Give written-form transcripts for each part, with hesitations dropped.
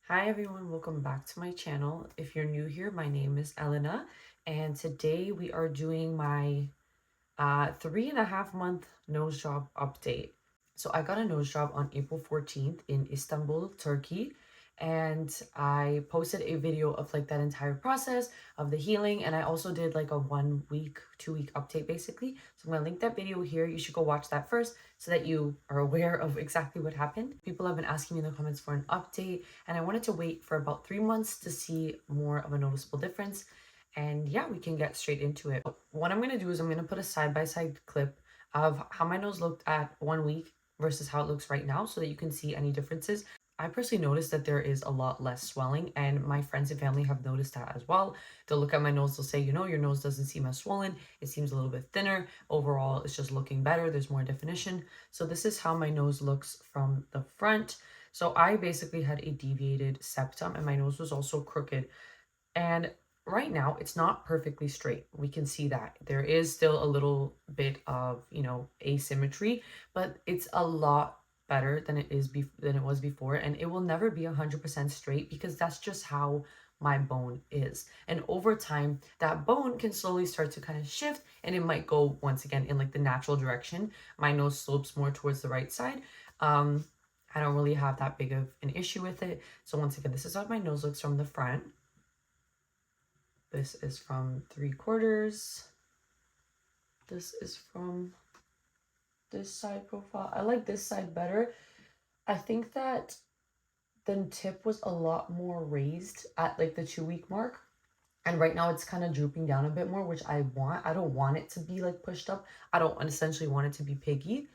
Hi everyone, welcome back to my channel. If you're new here, my name is Elena, and today we are doing my 3.5 month nose job update. So I got a nose job on April 14th in Istanbul, Turkey, and I posted a video of like that entire process of the healing, and I also did like a 1 week, 2 week update basically. So I'm gonna link that video here. You should go watch that first so that you are aware of exactly what happened. People have been asking me in the comments for an update, and I wanted to wait for about 3 months to see more of a noticeable difference. And yeah, we can get straight into it. What I'm gonna do is I'm gonna put a side-by-side clip of how my nose looked at 1 week versus how it looks right now so that you can see any differences. I personally noticed that there is a lot less swelling, and my friends and family have noticed that as well. They'll look at my nose, they'll say, your nose doesn't seem as swollen, it seems a little bit thinner. Overall, it's just looking better, there's more definition. So this is how my nose looks from the front. So I basically had a deviated septum and my nose was also crooked. And right now, it's not perfectly straight. We can see that. There is still a little bit of, asymmetry, but it's a lot better than it was before, and it will never be 100% straight because that's just how my bone is. And over time, that bone can slowly start to kind of shift, and it might go once again in like the natural direction. My nose slopes more towards the right side. I don't really have that big of an issue with it. So once again, this is how my nose looks from the front. This is from 3/4. This is from this side profile. I like this side better. I think that the tip was a lot more raised at like the 2 week mark. And right now it's kind of drooping down a bit more, which I want. I don't want it to be like pushed up. I don't essentially want it to be piggy.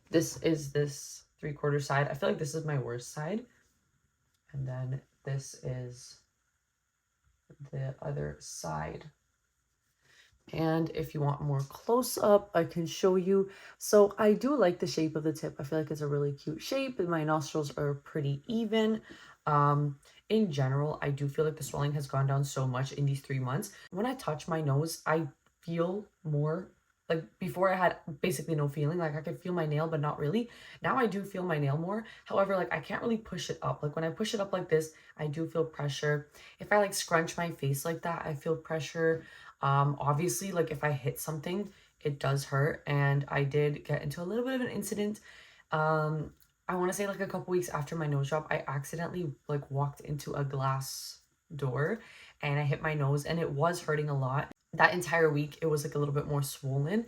This is this 3/4 side. I feel like this is my worst side. And then this is the other side. And if you want more close up, I can show you. So I do like the shape of the tip. I feel like it's a really cute shape, and my nostrils are pretty even. In general, I do feel like the swelling has gone down so much in these 3 months. When I touch my nose, I feel more. Like before, I had basically no feeling. Like I could feel my nail, but not really. Now I do feel my nail more. However, like I can't really push it up. Like when I push it up like this, I do feel pressure. If I like scrunch my face like that, I feel pressure. Obviously, like if I hit something, it does hurt. And I did get into a little bit of an incident. I want to say like a couple weeks after my nose job, I accidentally like walked into a glass door and I hit my nose and it was hurting a lot. That entire week, it was like a little bit more swollen.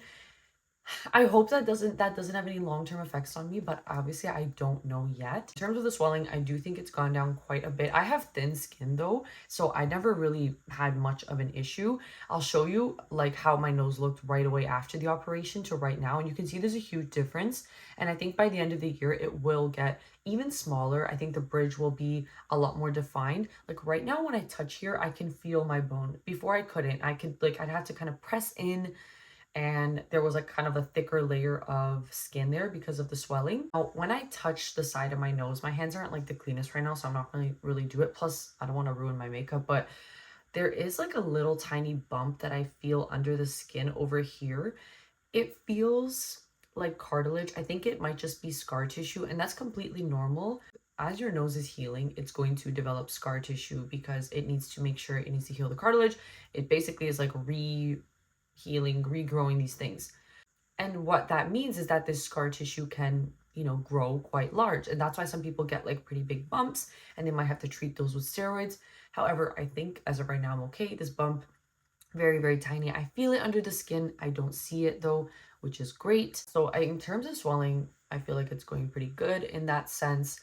I hope that doesn't have any long-term effects on me, but obviously I don't know yet. In terms of the swelling, I do think it's gone down quite a bit. I have thin skin though, so I never really had much of an issue. I'll show you like how my nose looked right away after the operation to right now, and you can see there's a huge difference. And I think by the end of the year, it will get even smaller. I think the bridge will be a lot more defined. Like right now when I touch here, I can feel my bone. Before I couldn't. I'd have to kind of press in, and there was like kind of a thicker layer of skin there because of the swelling. Now, when I touch the side of my nose, my hands aren't like the cleanest right now, so I'm not really do it. Plus, I don't want to ruin my makeup, but there is like a little tiny bump that I feel under the skin over here. It feels like cartilage. I think it might just be scar tissue, and that's completely normal. As your nose is healing, it's going to develop scar tissue because it needs to make sure it needs to heal the cartilage. It basically is like healing, regrowing these things. And what that means is that this scar tissue can, grow quite large. And that's why some people get like pretty big bumps and they might have to treat those with steroids. However, I think as of right now, I'm okay. This bump, very, very tiny. I feel it under the skin. I don't see it though, which is great. So in terms of swelling, I feel like it's going pretty good in that sense.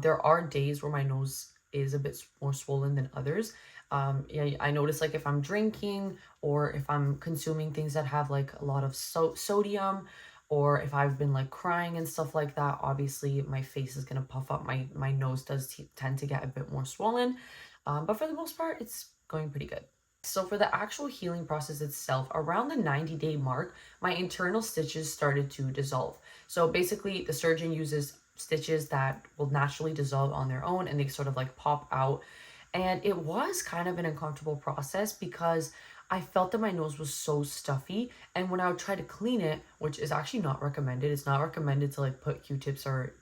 There are days where my nose is a bit more swollen than others. Yeah, I notice like if I'm drinking or if I'm consuming things that have like a lot of sodium, or if I've been like crying and stuff like that, obviously my face is gonna puff up. My nose does tend to get a bit more swollen, but for the most part, it's going pretty good. So for the actual healing process itself, around the 90-day mark, my internal stitches started to dissolve. So basically, the surgeon uses stitches that will naturally dissolve on their own, and they sort of like pop out. And it was kind of an uncomfortable process because I felt that my nose was so stuffy. And when I would try to clean it, which is actually not recommended, it's not recommended to like put Q-tips or,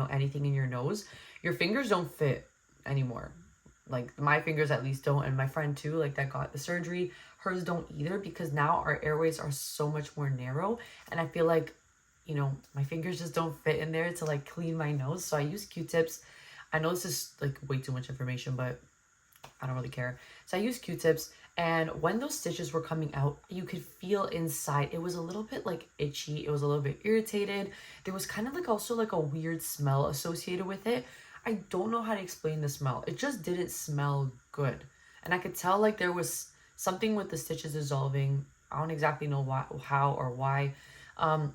anything in your nose. Your fingers don't fit anymore. Like my fingers at least don't, and my friend too, like that got the surgery, hers don't either, because now our airways are so much more narrow, and I feel like, you know, my fingers just don't fit in there to like clean my nose. So I use Q-tips. I know this is like way too much information, but I don't really care. So I use Q-tips, and when those stitches were coming out, you could feel inside. It was a little bit like itchy. It was a little bit irritated. There was kind of like also like a weird smell associated with it. I don't know how to explain the smell. It just didn't smell good. And I could tell like there was something with the stitches dissolving. I don't exactly know why, how or why. Um,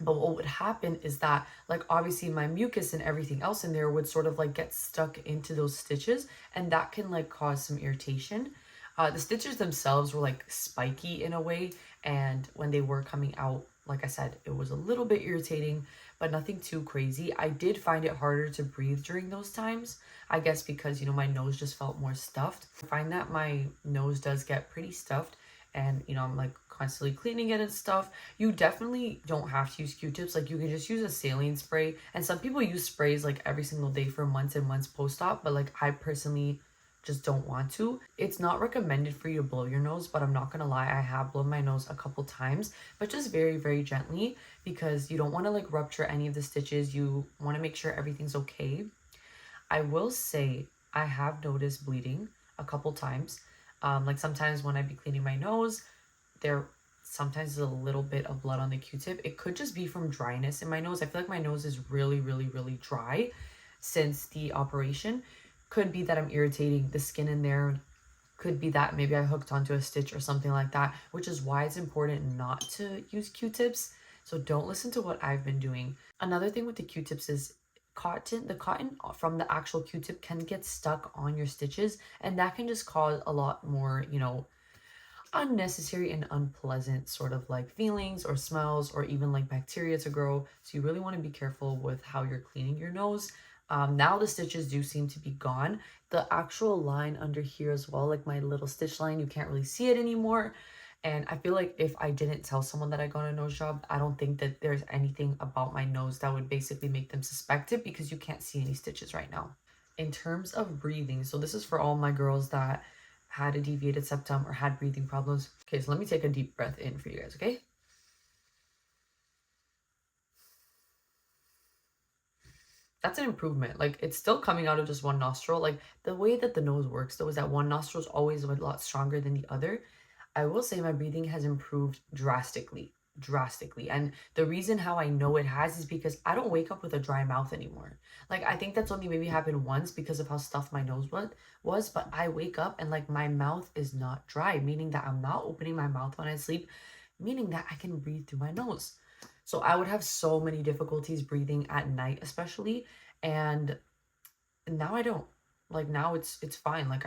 but what would happen is that, like, obviously my mucus and everything else in there would sort of like get stuck into those stitches, and that can like cause some irritation. The stitches themselves were like spiky in a way, and when they were coming out, like I said, it was a little bit irritating, but nothing too crazy. I did find it harder to breathe during those times, I guess because, you know, my nose just felt more stuffed. I find that my nose does get pretty stuffed, and, you know, I'm like constantly cleaning it and stuff. You definitely don't have to use Q-tips. Like, you can just use a saline spray, and some people use sprays like every single day for months and months post-op, but like I personally just don't want to. It's not recommended for you to blow your nose, but I'm not gonna lie, I have blown my nose a couple times, but just very, very gently, because you don't want to like rupture any of the stitches. You want to make sure everything's okay. I will say I have noticed bleeding a couple times. Like sometimes when I be cleaning my nose, there sometimes is a little bit of blood on the Q-tip. It could just be from dryness in my nose. I feel like my nose is really, really, really dry since the operation. Could be that I'm irritating the skin in there. Could be that maybe I hooked onto a stitch or something like that, which is why it's important not to use Q-tips. So don't listen to what I've been doing. Another thing with the Q-tips is the cotton from the actual Q-tip can get stuck on your stitches, and that can just cause a lot more, you know, unnecessary and unpleasant sort of like feelings or smells or even like bacteria to grow. So you really want to be careful with how you're cleaning your nose. Now the stitches do seem to be gone. The actual line under here as well, like my little stitch line, you can't really see it anymore. And I feel like if I didn't tell someone that I got a nose job, I don't think that there's anything about my nose that would basically make them suspect it, because you can't see any stitches right now. In terms of breathing, so this is for all my girls that had a deviated septum or had breathing problems. Okay, so let me take a deep breath in for you guys, okay? That's an improvement. Like, it's still coming out of just one nostril. Like, the way that the nose works, though, is that one nostril is always a lot stronger than the other. I will say my breathing has improved drastically, drastically. And the reason how I know it has is because I don't wake up with a dry mouth anymore. Like, I think that's only maybe happened once because of how stuffed my nose was, but I wake up and like my mouth is not dry, meaning that I'm not opening my mouth when I sleep, meaning that I can breathe through my nose. So I would have so many difficulties breathing at night, especially, and now I don't. Like now it's fine. Like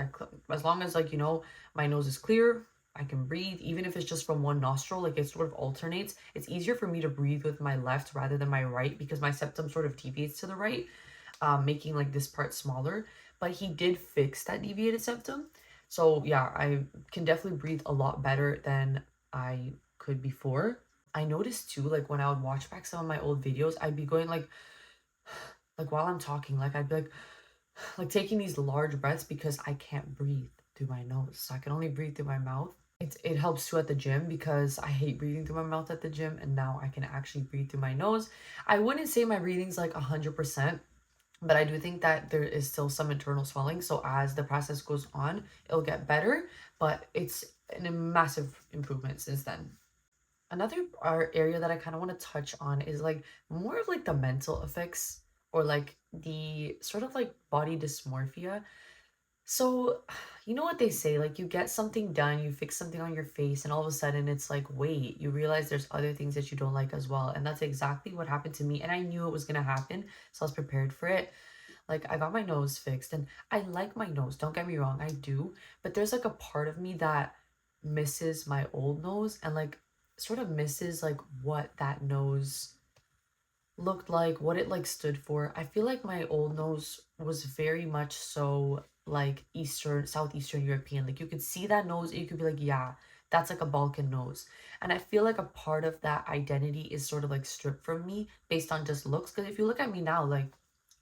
as long as like, you know, my nose is clear, I can breathe, even if it's just from one nostril. Like it sort of alternates. It's easier for me to breathe with my left rather than my right, because my septum sort of deviates to the right, making like this part smaller. But he did fix that deviated septum, so yeah, I can definitely breathe a lot better than I could before. I noticed too, like when I would watch back some of my old videos, I'd be going like while I'm talking, like I'd be like taking these large breaths because I can't breathe through my nose. So I can only breathe through my mouth. It helps too at the gym, because I hate breathing through my mouth at the gym, and now I can actually breathe through my nose. I wouldn't say my breathing's like 100%, but I do think that there is still some internal swelling. So as the process goes on, it'll get better, but it's a massive improvement since then. Another area that I kind of want to touch on is like more of like the mental effects, or like the sort of like body dysmorphia. So, you know what they say, like you get something done, you fix something on your face, and all of a sudden it's like, wait, you realize there's other things that you don't like as well. And that's exactly what happened to me. And I knew it was going to happen. So I was prepared for it. Like I got my nose fixed, and I like my nose. Don't get me wrong, I do. But there's like a part of me that misses my old nose, and like sort of misses like what that nose looked like, what it like stood for. I feel like my old nose was very much so like Eastern, Southeastern European. Like you could see that nose and you could be like, yeah, that's like a Balkan nose. And I feel like a part of that identity is sort of like stripped from me based on just looks. Because if you look at me now, like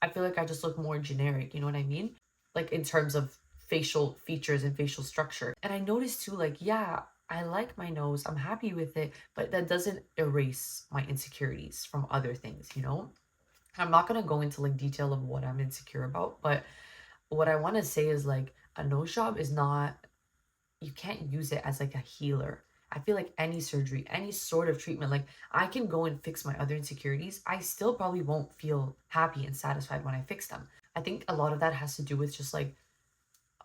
I feel like I just look more generic, you know what I mean? like in terms of facial features and facial structure. And I noticed too, like, yeah, I like my nose, I'm happy with it, but that doesn't erase my insecurities from other things, you know? I'm not gonna go into like detail of what I'm insecure about, but what I want to say is like a nose job is not, you can't use it as like a healer. I feel like any surgery, any sort of treatment, like I can go and fix my other insecurities. I still probably won't feel happy and satisfied when I fix them. I think a lot of that has to do with just like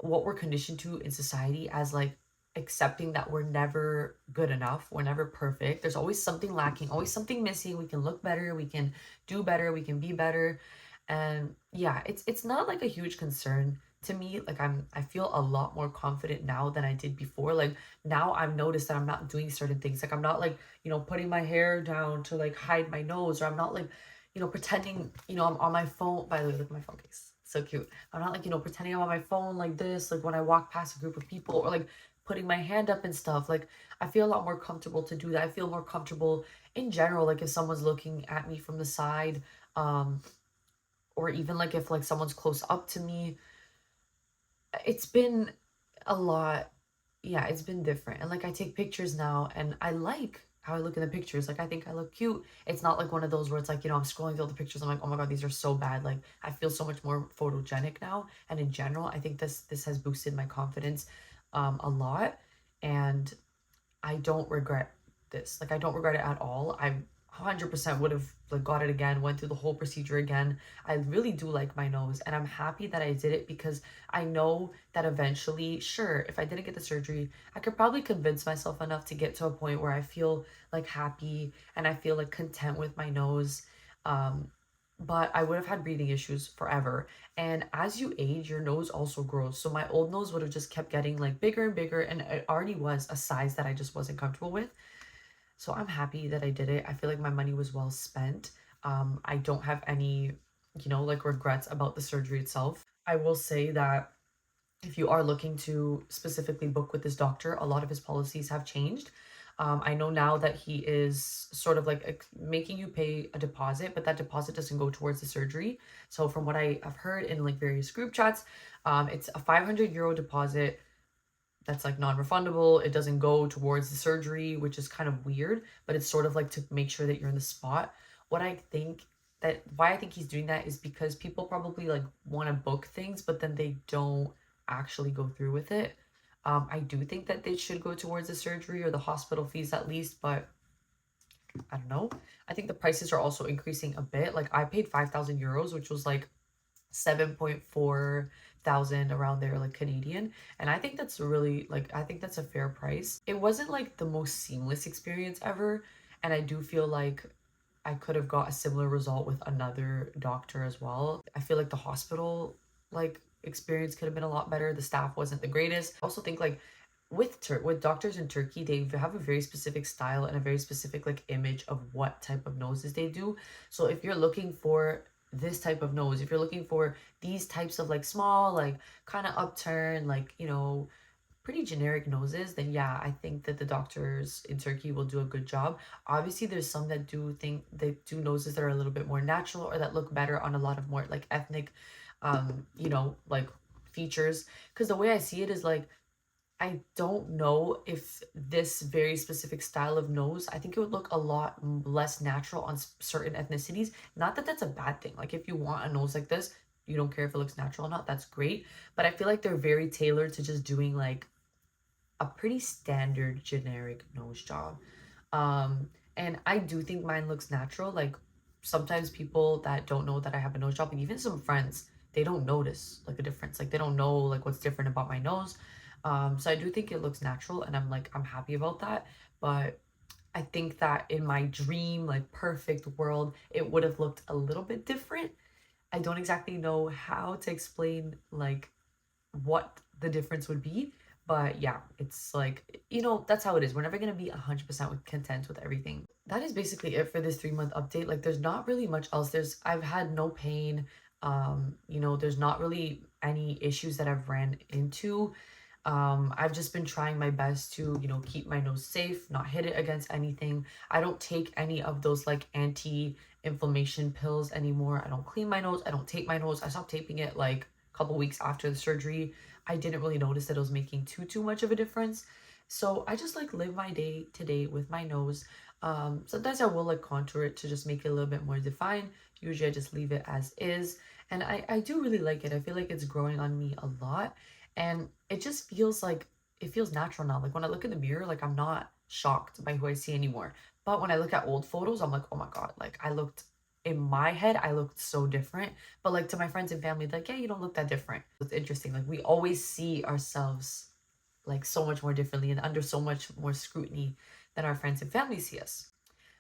what we're conditioned to in society as like accepting that we're never good enough, we're never perfect. There's always something lacking, always something missing. We can look better, we can do better, we can be better. And yeah, it's not like a huge concern to me. Like I feel a lot more confident now than I did before. Like now I've noticed that I'm not doing certain things. Like I'm not like, putting my hair down to like hide my nose, or I'm not like, pretending, I'm on my phone. By the way, look at my phone case. So cute. I'm not like, pretending I'm on my phone like this, like when I walk past a group of people, or like putting my hand up and stuff. Like I feel a lot more comfortable to do that. I feel more comfortable in general, like if someone's looking at me from the side, um, or even like if like someone's close up to me. It's been a lot. Yeah, it's been different. And like I take pictures now and I like how I look in the pictures. Like I think I look cute. It's not like one of those where it's like, I'm scrolling through all the pictures. I'm like, oh my God, these are so bad. Like I feel so much more photogenic now. And in general, I think this has boosted my confidence a lot. And I don't regret this. Like I don't regret it at all. I 100% would have like got it again, went through the whole procedure again. I really do like my nose, and I'm happy that I did it because I know that eventually, sure, if I didn't get the surgery, I could probably convince myself enough to get to a point where I feel like happy and I feel like content with my nose. Um, but I would have had breathing issues forever. And as you age, your nose also grows. So my old nose would have just kept getting like bigger and bigger, and it already was a size that I just wasn't comfortable with. So I'm happy that I did it. I feel like my money was well spent. I don't have any, like regrets about the surgery itself. I will say that if you are looking to specifically book with this doctor, a lot of his policies have changed. I know now that he is sort of like making you pay a deposit, but that deposit doesn't go towards the surgery. So from what I have heard in like various group chats, it's a 500 euro deposit that's like non-refundable. It doesn't go towards the surgery, which is kind of weird, but it's sort of like to make sure that you're in the spot. What I think that why I think he's doing that is because people probably like want to book things, but then they don't actually go through with it. I do think that they should go towards the surgery or the hospital fees at least, but I don't know. I think the prices are also increasing a bit. Like I paid 5,000 euros, which was like 7.4 thousand around there, like Canadian. And I think that's really like, I think that's a fair price. It wasn't like the most seamless experience ever. And I do feel like I could have got a similar result with another doctor as well. I feel like the hospital like experience could have been a lot better. The staff wasn't the greatest. I also think like with doctors in Turkey, they have a very specific style and a very specific like image of what type of noses they do. So if you're looking for this type of nose, if you're looking for these types of like small, like kind of upturned, like, pretty generic noses, then yeah, I think that the doctors in Turkey will do a good job. Obviously, there's some that do think they do noses that are a little bit more natural or that look better on a lot of more like ethnic, like features. Because the way I see it is like, I don't know if this very specific style of nose, I think it would look a lot less natural on certain ethnicities. Not that that's a bad thing. Like if you want a nose like this, you don't care if it looks natural or not, that's great. But I feel like they're very tailored to just doing like a pretty standard generic nose job. And I do think mine looks natural. Like sometimes people that don't know that I have a nose job, and even some friends, they don't notice like a difference. Like they don't know like what's different about my nose. So I do think it looks natural, and I'm happy about that. But I think that in my dream, like perfect world, it would have looked a little bit different. I don't exactly know how to explain like what the difference would be. But yeah, it's like, that's how it is. We're never going to be 100% content with everything. That is basically it for this 3-month update. Like, there's not really much else. I've had no pain. There's not really any issues that I've ran into. I've just been trying my best to, keep my nose safe, not hit it against anything. I don't take any of those like anti-inflammation pills anymore. I don't clean my nose. I don't tape my nose. I stopped taping it like couple weeks after the surgery, I didn't really notice that it was making too much of a difference. So I just like live my day to day with my nose. Sometimes I will like contour it to just make it a little bit more defined. Usually I just leave it as is. And I do really like it. I feel like it's growing on me a lot. And it just feels like, it feels natural now. Like when I look in the mirror, like I'm not shocked by who I see anymore. But when I look at old photos, I'm like, oh my God, like I looked, in my head, I looked so different. But like to my friends and family, like, yeah, you don't look that different. It's interesting. Like we always see ourselves like so much more differently and under so much more scrutiny than our friends and family see us.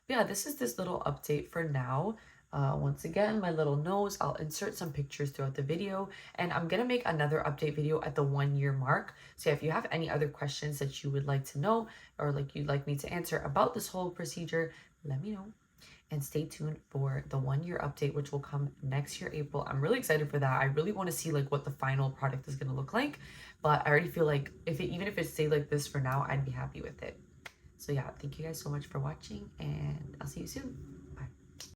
But yeah, this is this little update for now. Once again, my little nose, I'll insert some pictures throughout the video, and I'm gonna make another update video at the 1 year mark. So if you have any other questions that you would like to know, or like you'd like me to answer about this whole procedure, let me know. And stay tuned for the 1 year update, which will come next year, April. I'm really excited for that. I really want to see like what the final product is gonna look like, but I already feel like if it, even if it stayed like this for now, I'd be happy with it. So yeah, thank you guys so much for watching, and I'll see you soon.